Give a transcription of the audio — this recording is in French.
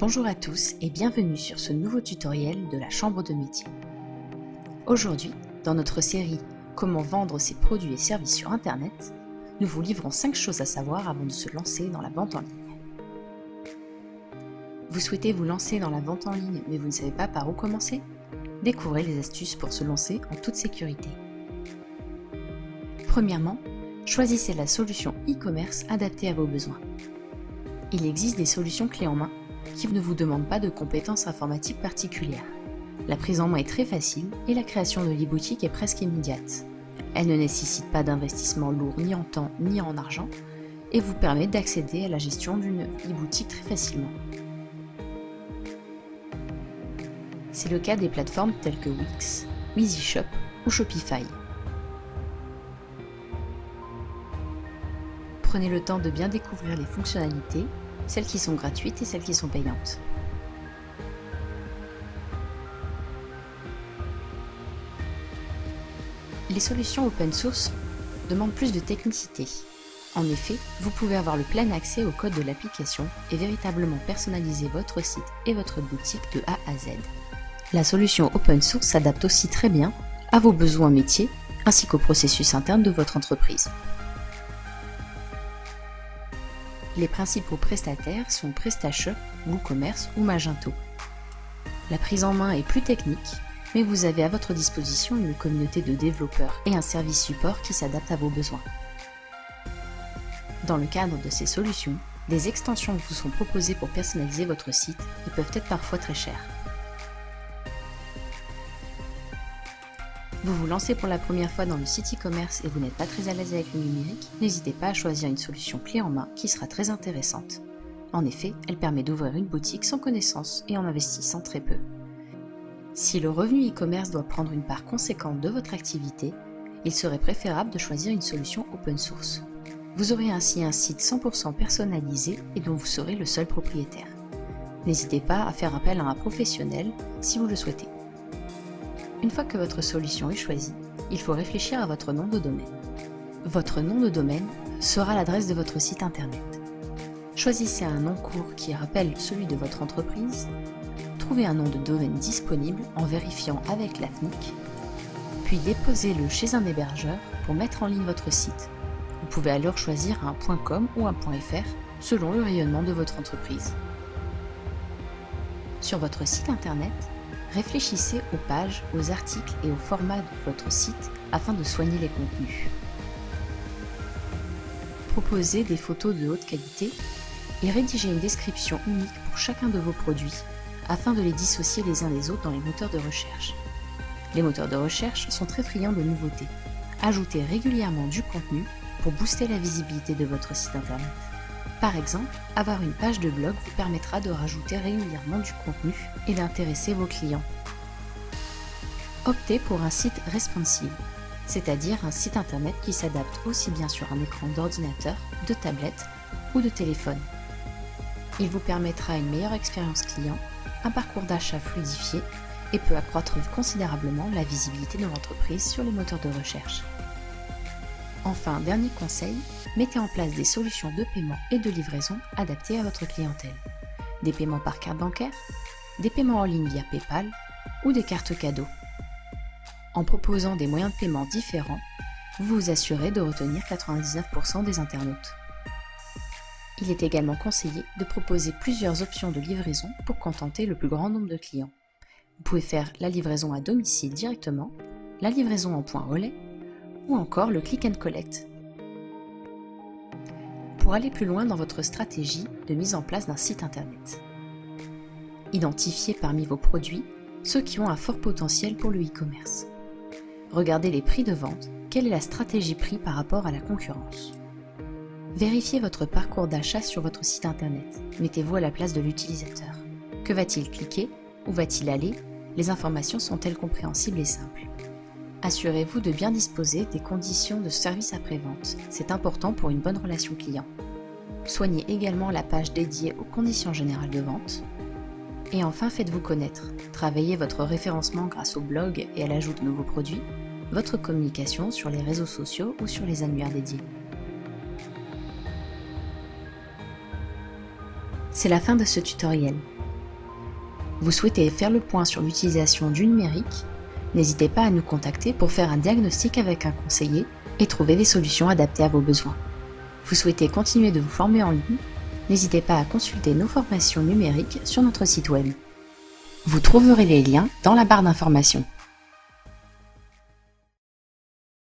Bonjour à tous et bienvenue sur ce nouveau tutoriel de la Chambre de métier. Aujourd'hui, dans notre série « Comment vendre ses produits et services sur Internet », nous vous livrons 5 choses à savoir avant de se lancer dans la vente en ligne. Vous souhaitez vous lancer dans la vente en ligne mais vous ne savez pas par où commencer? Découvrez les astuces pour se lancer en toute sécurité. Premièrement, choisissez la solution e-commerce adaptée à vos besoins. Il existe des solutions clés en main qui ne vous demandent pas de compétences informatiques particulières. La prise en main est très facile et la création de l'e-boutique est presque immédiate. Elle ne nécessite pas d'investissement lourd ni en temps ni en argent et vous permet d'accéder à la gestion d'une e-boutique très facilement. C'est le cas des plateformes telles que Wix, EasyShop ou Shopify. Prenez le temps de bien découvrir les fonctionnalités, celles qui sont gratuites et celles qui sont payantes. Les solutions open source demandent plus de technicité. En effet, vous pouvez avoir le plein accès au code de l'application et véritablement personnaliser votre site et votre boutique de A à Z. La solution open source s'adapte aussi très bien à vos besoins métiers ainsi qu'au processus interne de votre entreprise. Les principaux prestataires sont PrestaShop, WooCommerce ou Magento. La prise en main est plus technique, mais vous avez à votre disposition une communauté de développeurs et un service support qui s'adapte à vos besoins. Dans le cadre de ces solutions, des extensions vous sont proposées pour personnaliser votre site et peuvent être parfois très chères. Vous vous lancez pour la première fois dans le site e-commerce et vous n'êtes pas très à l'aise avec le numérique, n'hésitez pas à choisir une solution clé en main qui sera très intéressante. En effet, elle permet d'ouvrir une boutique sans connaissance et en investissant très peu. Si le revenu e-commerce doit prendre une part conséquente de votre activité, il serait préférable de choisir une solution open source. Vous aurez ainsi un site 100% personnalisé et dont vous serez le seul propriétaire. N'hésitez pas à faire appel à un professionnel si vous le souhaitez. Une fois que votre solution est choisie, il faut réfléchir à votre nom de domaine. Votre nom de domaine sera l'adresse de votre site internet. Choisissez un nom court qui rappelle celui de votre entreprise. Trouvez un nom de domaine disponible en vérifiant avec la FNIC, puis déposez-le chez un hébergeur pour mettre en ligne votre site. Vous pouvez alors choisir un .com ou un .fr selon le rayonnement de votre entreprise. Sur votre site internet, réfléchissez aux pages, aux articles et au format de votre site afin de soigner les contenus. Proposez des photos de haute qualité et rédigez une description unique pour chacun de vos produits afin de les dissocier les uns des autres dans les moteurs de recherche. Les moteurs de recherche sont très friands de nouveautés. Ajoutez régulièrement du contenu pour booster la visibilité de votre site internet. Par exemple, avoir une page de blog vous permettra de rajouter régulièrement du contenu et d'intéresser vos clients. Optez pour un site responsive, c'est-à-dire un site internet qui s'adapte aussi bien sur un écran d'ordinateur, de tablette ou de téléphone. Il vous permettra une meilleure expérience client, un parcours d'achat fluidifié et peut accroître considérablement la visibilité de l'entreprise sur les moteurs de recherche. Enfin, dernier conseil, mettez en place des solutions de paiement et de livraison adaptées à votre clientèle. Des paiements par carte bancaire, des paiements en ligne via PayPal ou des cartes cadeaux. En proposant des moyens de paiement différents, vous vous assurez de retenir 99% des internautes. Il est également conseillé de proposer plusieurs options de livraison pour contenter le plus grand nombre de clients. Vous pouvez faire la livraison à domicile directement, la livraison en point relais, ou encore le click and collect. Pour aller plus loin dans votre stratégie de mise en place d'un site internet, identifiez parmi vos produits ceux qui ont un fort potentiel pour le e-commerce. Regardez les prix de vente, quelle est la stratégie prix par rapport à la concurrence. Vérifiez votre parcours d'achat sur votre site internet, mettez-vous à la place de l'utilisateur. Que va-t-il cliquer? Où va-t-il aller? Les informations sont-elles compréhensibles et simples? Assurez-vous de bien disposer des conditions de service après-vente, c'est important pour une bonne relation client. Soignez également la page dédiée aux conditions générales de vente. Et enfin, faites-vous connaître. Travaillez votre référencement grâce au blog et à l'ajout de nouveaux produits, votre communication sur les réseaux sociaux ou sur les annuaires dédiés. C'est la fin de ce tutoriel. Vous souhaitez faire le point sur l'utilisation du numérique? N'hésitez pas à nous contacter pour faire un diagnostic avec un conseiller et trouver des solutions adaptées à vos besoins. Vous souhaitez continuer de vous former en ligne? N'hésitez pas à consulter nos formations numériques sur notre site web. Vous trouverez les liens dans la barre d'information.